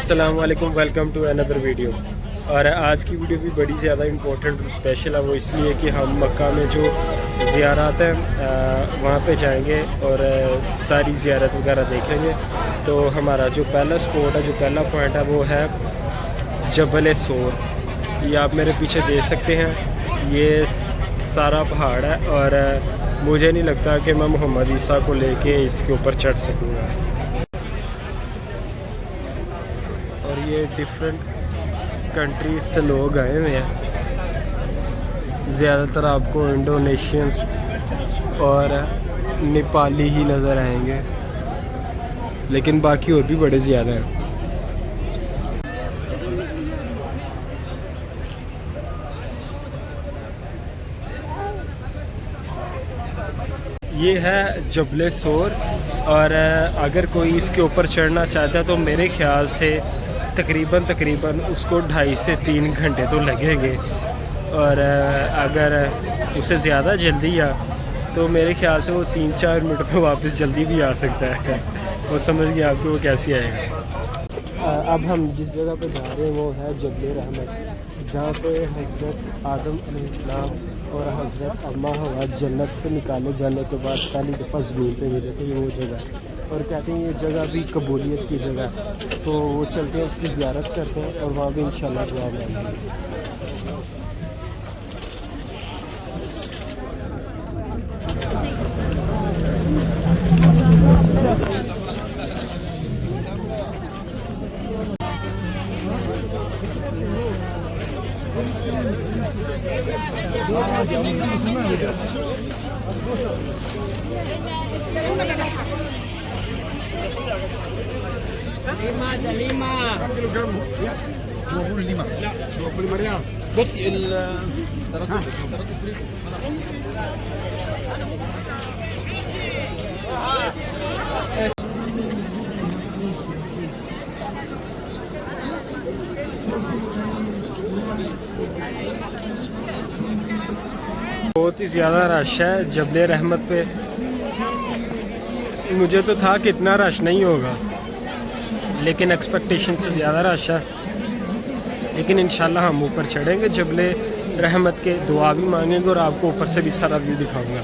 अस्सलाम वालेकुम, welcome to another video. और आज की वीडियो भी बड़ी ज़्यादा इम्पोर्टेंट और स्पेशल है। वो इसलिए कि हम मक्का में जो ज़ियारत हैं वहाँ पे जाएंगे और सारी ज़ियारत वगैरह देखेंगे। तो हमारा जो पहला स्पॉट है, जो पहला पॉइंट है, वो है जबल सोर। ये आप मेरे पीछे देख सकते हैं, ये सारा पहाड़ है और मुझे नहीं लगता कि मैं मोहम्मद ईसा को लेके इसके ऊपर चढ़ सकूँगा। और ये डिफरेंट कंट्रीज से लोग आए हुए हैं। ज़्यादातर आपको इंडोनेशियंस और नेपाली ही नज़र आएंगे, लेकिन बाकी और भी बड़े ज़्यादा हैं। ये है जबल सोर और अगर कोई इसके ऊपर चढ़ना चाहता है तो मेरे ख्याल से तकरीबन उसको 2.5 से 3 घंटे तो लगेंगे। और अगर उसे ज़्यादा जल्दी आ तो मेरे ख्याल से वो 3-4 मिनट में वापस जल्दी भी आ सकता है। वो समझ गए आपको वो कैसे आएगा। अब हम जिस जगह पे जा रहे हैं वो है जबल रहमत, जहाँ पे हज़रत आदम अलैहिस्सलाम और हज़रत अम्मा हवा जन्नत से निकाले जाने के बाद पहली दफ़ा ज़मीन पे मिले थे। ये वो जगह, और कहते हैं ये जगह भी कबूलियत की जगह, तो वो चलते हैं, उसकी ज़ियारत करते हैं और वहाँ भी इंशाल्लाह दुआ मांगेंगे। बहुत ही ज़्यादा रश है जबल रहमत पे। मुझे तो था कि इतना रश नहीं होगा, लेकिन एक्सपेक्टेशन से ज़्यादा रश है। लेकिन इंशाल्लाह हम ऊपर चढ़ेंगे जबल रहमत के, दुआ भी मांगेंगे और आपको ऊपर से भी सारा व्यू दिखाऊंगा।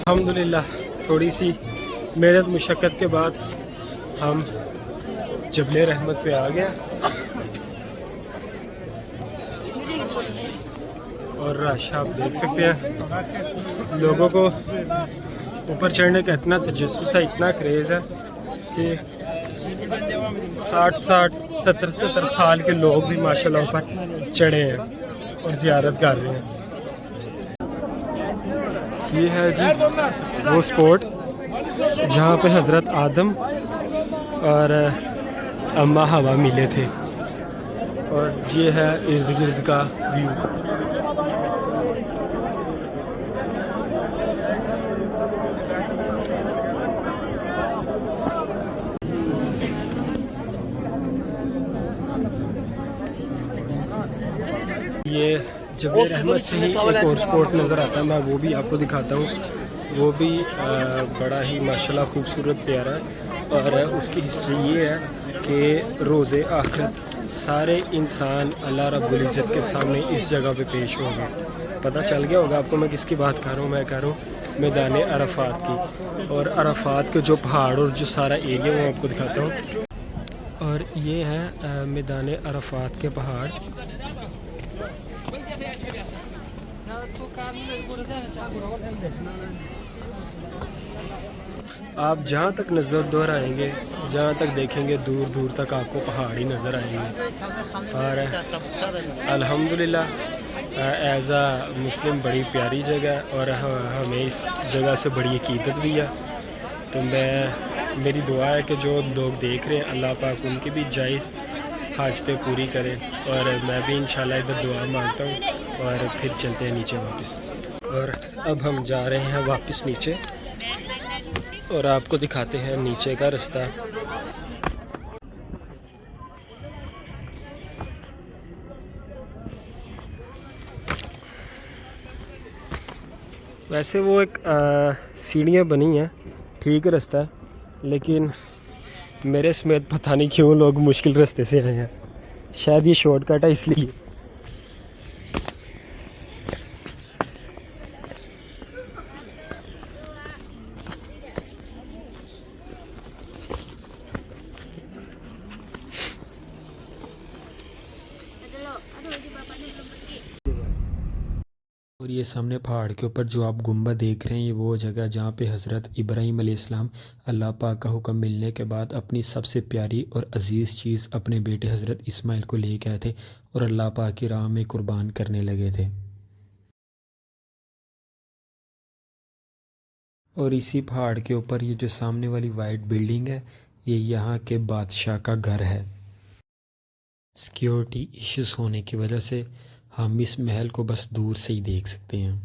अल्हम्दुलिल्लाह थोड़ी सी मेहनत मुशक्क़त के बाद हम जबल रहमत पे आ गए और रश आप देख सकते हैं। लोगों को ऊपर चढ़ने का इतना तजस्सुस है, इतना क्रेज़ है कि 60-60, 70-70 साल के लोग भी माशाल्लाह ऊपर चढ़े हैं और ज़ियारत कर रहे हैं। ये है जी वो स्पॉट जहाँ पे हज़रत आदम और अम्मा हवा मिले थे, और ये है इर्द गिर्द का व्यू। ये जबल रहमत से ही एक और स्पॉट नज़र आता है, मैं वो भी आपको दिखाता हूँ। वो भी बड़ा ही माशाल्लाह खूबसूरत प्यारा है। और उसकी हिस्ट्री ये है कि रोज़े आखिरत सारे इंसान अल्लाह रब्बुल इज़्ज़त के सामने इस जगह पे पेश होंगे। पता चल गया होगा आपको मैं किसकी बात कर रहा हूँ। मैं कह रहा हूँ मैदान अरफात की, और अरफात के जो पहाड़ और जो सारा एरिया वो आपको दिखाता हूँ। और ये है मैदान अरफात के पहाड़। आप जहाँ तक नज़र दोहराएंगे, जहाँ तक देखेंगे, दूर दूर तक आपको पहाड़ ही नज़र आएंगे। और अल्हम्दुलिल्लाह एज़ आ मुस्लिम बड़ी प्यारी जगह, और हमें इस जगह से बड़ी अकीदत भी है। तो मेरी दुआ है कि जो लोग देख रहे हैं अल्लाह पाक उनकी भी जायज़ हाजतें पूरी करें, और मैं भी इंशाल्लाह इधर दुआ मांगता हूँ। और फिर चलते हैं नीचे वापस। और अब हम जा रहे हैं वापस नीचे और आपको दिखाते हैं नीचे का रास्ता। वैसे वो एक सीढ़ियाँ बनी हैं, ठीक रास्ता है, लेकिन मेरे समेत पता नहीं क्यों लोग मुश्किल रास्ते से आए हैं। शायद ये शॉर्टकट है इसलिए। और ये सामने पहाड़ के ऊपर जो आप गुम्बद देख रहे हैं, ये वो जगह जहाँ पे हज़रत इब्राहीम अलैहिस्सलाम अल्लाह पाक का हुक्म मिलने के बाद अपनी सबसे प्यारी और अज़ीज़ चीज़ अपने बेटे हज़रत इस्माइल को ले गए थे और अल्लाह पाक की राह में कुर्बान करने लगे थे। और इसी पहाड़ के ऊपर ये जो सामने वाली वाइट बिल्डिंग है, ये यहाँ के बादशाह का घर है। सिक्योरिटी इश्यूज होने की वजह से हम इस महल को बस दूर से ही देख सकते हैं।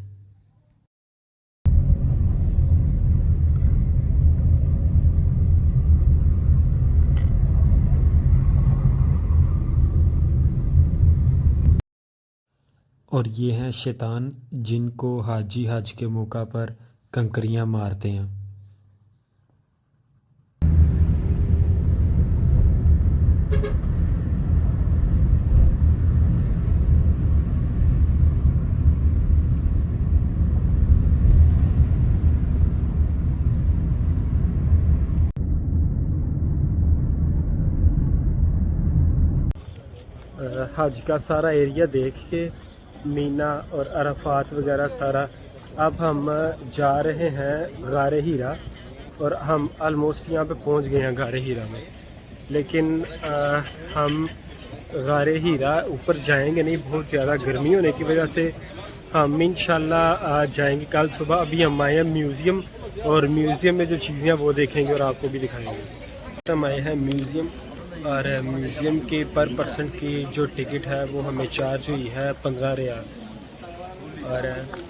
और ये हैं शैतान जिनको हाजी हज के मौका पर कंकरियां मारते हैं। हज का सारा एरिया देख के मीना और अरफात वगैरह सारा, अब हम जा रहे हैं गारे हीरा और हम ऑलमोस्ट यहाँ पे पहुँच गए हैं गारे हीरा में। लेकिन हम गारे हीरा ऊपर जाएंगे नहीं, बहुत ज़्यादा गर्मी होने की वजह से हम इंशाल्लाह जाएंगे कल सुबह। अभी हम आए हैं म्यूज़ियम और म्यूज़ियम में जो चीज़ें हैं वो देखेंगे और आपको भी दिखाएंगे। हम आए हैं म्यूज़ियम और म्यूज़ियम के पर पर्सन की जो टिकट है वो हमें चार्ज हुई है 15 रियाल। और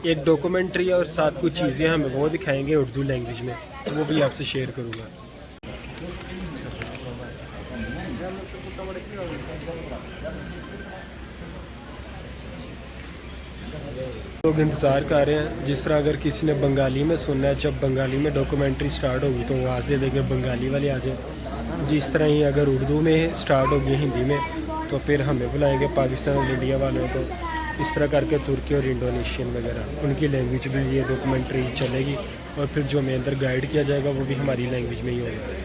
एक डॉक्यूमेंट्री और साथ कुछ चीज़ें हमें वो दिखाएंगे उर्दू लैंग्वेज में, तो वो भी आपसे शेयर करूँगा। लोग इंतज़ार कर रहे हैं, जिस तरह अगर किसी ने बंगाली में सुनना है, जब बंगाली में डॉक्यूमेंट्री स्टार्ट होगी तो आवाज़ दे देंगे बंगाली वाले आ जाए। जिस तरह ही अगर उर्दू में स्टार्ट होगी हिंदी में तो फिर हमें बुलाएंगे पाकिस्तान और इंडिया वालों को। इस तरह करके तुर्की और इंडोनेशियन वगैरह उनकी लैंग्वेज में ये डॉक्यूमेंट्री चलेगी और फिर जो हमें अंदर गाइड किया जाएगा वो भी हमारी लैंग्वेज में ही होगा।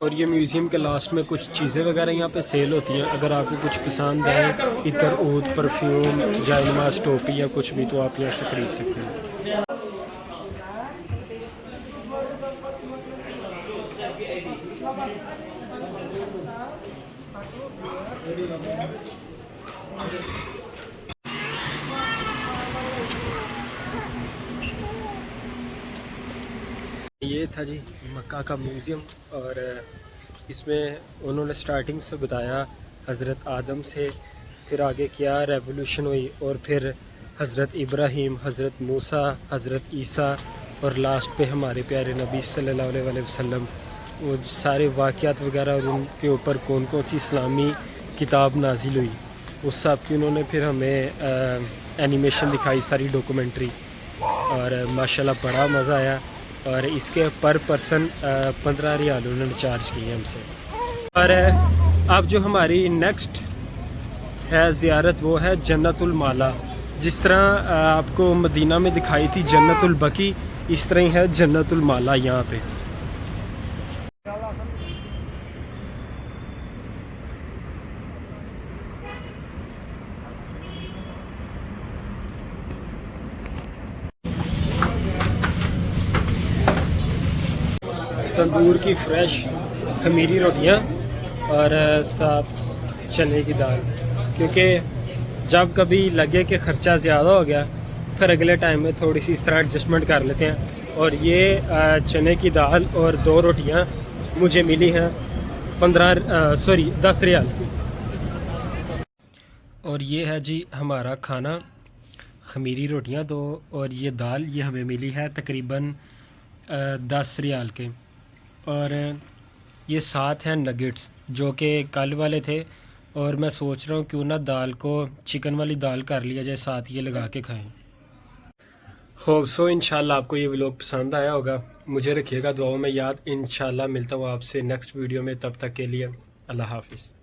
और ये म्यूज़ियम के लास्ट में कुछ चीज़ें वगैरह यहाँ पे सेल होती हैं। अगर आपको कुछ पसंद है, इतर ऊद, परफ्यूम, जायनमाज, टोपी या कुछ भी, तो आप यहाँ से ख़रीद सकते हैं। ये था जी मक्का का म्यूज़ियम और इसमें उन्होंने स्टार्टिंग से बताया हज़रत आदम से, फिर आगे क्या रेवोल्यूशन हुई और फिर हज़रत इब्राहीम, हज़रत मूसा, हज़रत ईसा और लास्ट पे हमारे प्यारे नबी सल्लल्लाहु अलैहि वसल्लम, वो सारे वाक़यात वगैरह और उनके ऊपर कौन कौन सी इस्लामी किताब नाजिल हुई, उस सब की उन्होंने फिर हमें एनिमेशन दिखाई, सारी डॉक्यूमेंट्री, और माशाल्लाह बड़ा मज़ा आया। और इसके पर पर्सन 15 रियाल उन्होंने चार्ज किए हमसे। और अब जो हमारी नेक्स्ट है ज़ियारत वो है जन्नतुल माला। जिस तरह आपको मदीना में दिखाई थी जन्नतुल बकी, इस तरह ही है जन्नतुल माला यहाँ पे। तंदूर की फ्रेश खमीरी रोटियाँ और साथ चने की दाल, क्योंकि जब कभी लगे कि ख़र्चा ज़्यादा हो गया फिर अगले टाइम में थोड़ी सी इस तरह एडजस्टमेंट कर लेते हैं। और ये चने की दाल और 2 रोटियाँ मुझे मिली हैं 10 रियाल की। और ये है जी हमारा खाना, खमीरी रोटियाँ 2 और ये दाल, ये हमें मिली है तकरीबन 10 रियाल के। और ये साथ हैं नगेट्स जो कि कल वाले थे, और मैं सोच रहा हूँ क्यों ना दाल को चिकन वाली दाल कर लिया जाए, साथ ये लगा के खाएं। होप सो इंशाल्लाह आपको ये व्लॉग पसंद आया होगा। मुझे रखिएगा दुआओं में याद। इंशाल्लाह मिलता हूँ आपसे नेक्स्ट वीडियो में, तब तक के लिए अल्लाह हाफिज़।